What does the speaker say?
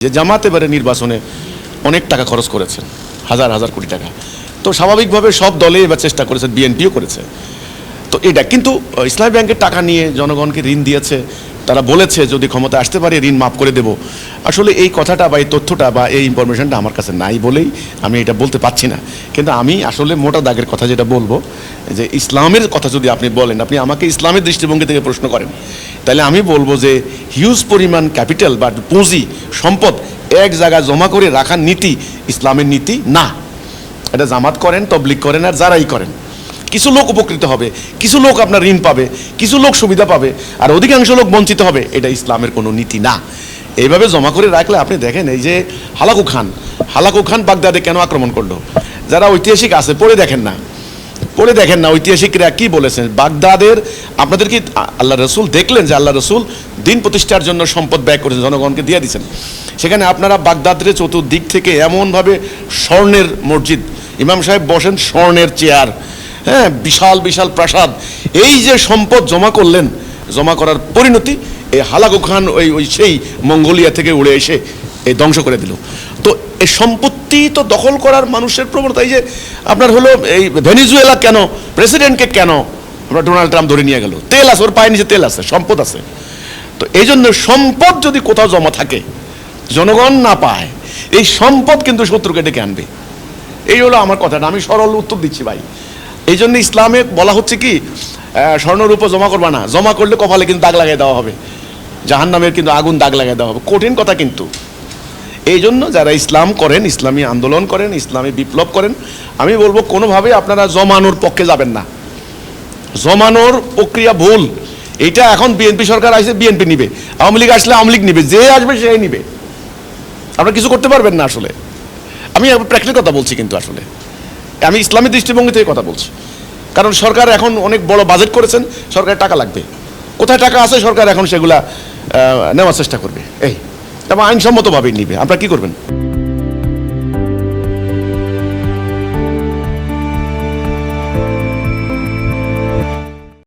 যে জামাত এবারে নির্বাচনে অনেক টাকা খরচ করেছেন, হাজার হাজার কোটি টাকা। তো স্বাভাবিকভাবে সব দলে এবার চেষ্টা করেছে, বিএনপিও করেছে। তো এটা কিন্তু ইসলামী ব্যাংকের টাকা নিয়ে জনগণকে ঋণ দিয়েছে, তারা বলেছে যদি ক্ষমতা আসতে পারে ঋণ মাফ করে দেব। আসলে এই কথাটা বা এই তথ্যটা বা এই ইনফরমেশনটা আমার কাছে নাই বলেই আমি এটা বলতে পারছি না। কিন্তু আমি আসলে মোটা দাগের কথা যেটা বলবো, যে ইসলামের কথা যদি আপনি বলেন, আপনি আমাকে ইসলামের দৃষ্টিভঙ্গি থেকে প্রশ্ন করেন, তাহলে আমি বলবো যে হিউজ পরিমাণ ক্যাপিটাল বা পুঁজি সম্পদ এক জায়গায় জমা করে রাখার নীতি ইসলামের নীতি না। এটা জামাত করেন, তবলিগ করেন, আর যারাই করেন, কিছু লোক উপকৃত হবে, কিছু লোক আপনার ঋণ পাবে, কিছু লোক সুবিধা পাবে, আর অধিকাংশ লোক বঞ্চিত হবে। এটা ইসলামের কোনো নীতি না। এইভাবে জমা করে রাখলে আপনি দেখেন, এই যে হালাকু খান বাগদাদে কেন আক্রমণ করলো, যারা ঐতিহাসিক আছে পড়ে দেখেন না ঐতিহাসিকরা কি বলেছেন। বাগদাদের আপনাদের কি আল্লাহ রসুল দেখলেন যে আল্লাহ রসুল দিন প্রতিষ্ঠার জন্য সম্পদ ব্যয় করেছেন, জনগণকে দিয়ে দিচ্ছেন। সেখানে আপনারা বাগদাদের চতুর্দিক থেকে এমনভাবে স্বর্ণের মসজিদ, ইমাম সাহেব বসেন স্বর্ণের চেয়ার, হ্যাঁ, বিশাল বিশাল প্রাসাদ, এই যে সম্পদ জমা করলেন, জমা করার পরিণতি এই হালাকু খান ওই সেই মঙ্গোলিয়া থেকে উড়ে এসে এই ধ্বংস করে দিল। তো এই সম্পত্তি তো দখল করার মানুষের প্রবণতা। এই যে আপনার হলো এই ভেনিজুয়েলা কেন প্রেসিডেন্টকে কেন আমরা ডোনাল্ড ট্রাম্প ধরে নিয়ে গেল, তেল আছে ওর পায়ের নিচে, তেল আছে, সম্পদ আছে। তো এই জন্য সম্পদ যদি কোথাও জমা থাকে, জনগণ না পায়, এই সম্পদ কিন্তু শত্রুকে ডেকে আনবে। এই হলো আমার কথাটা, আমি সরল উত্তর দিচ্ছি ভাই। এই জন্য ইসলামে বলা হচ্ছে কি, স্বর্ণরূপ জমা করবা না, জমা করলে কপালে কিন্তু দাগ লাগিয়ে দেওয়া হবে, জাহান্নামের কিন্তু আগুন দাগ লাগিয়ে দেওয়া হবে। কঠিন কথা কিন্তু। এই জন্য যারা ইসলাম করেন, ইসলামী আন্দোলন করেন, ইসলামী বিপ্লব করেন, আমি বলবো কোনোভাবে আপনারা জমানোর পক্ষে যাবেন না। জমানোর প্রক্রিয়া ভুল। এটা এখন বিএনপি সরকার আসছে, বিএনপি নিবে, আওয়ামী লীগ আসলে আওয়ামী লীগ নিবে, যে আসবে সেই নিবে। আপনারা কিছু করতে পারবেন না। আসলে আমি প্র্যাকটিক্যাল কথা বলছি, কিন্তু আসলে আমি ইসলামী দৃষ্টিভঙ্গি থেকে কথা বলছি। কারণ সরকার এখন অনেক বড় বাজেট করেছেন, সরকারের টাকা লাগবে, কোথায় টাকা আছে সরকার এখন সেগুলা নেওয়ার চেষ্টা করবে, এবং আইনসম্মতভাবেই নিবে। আপনারা কি করবেন?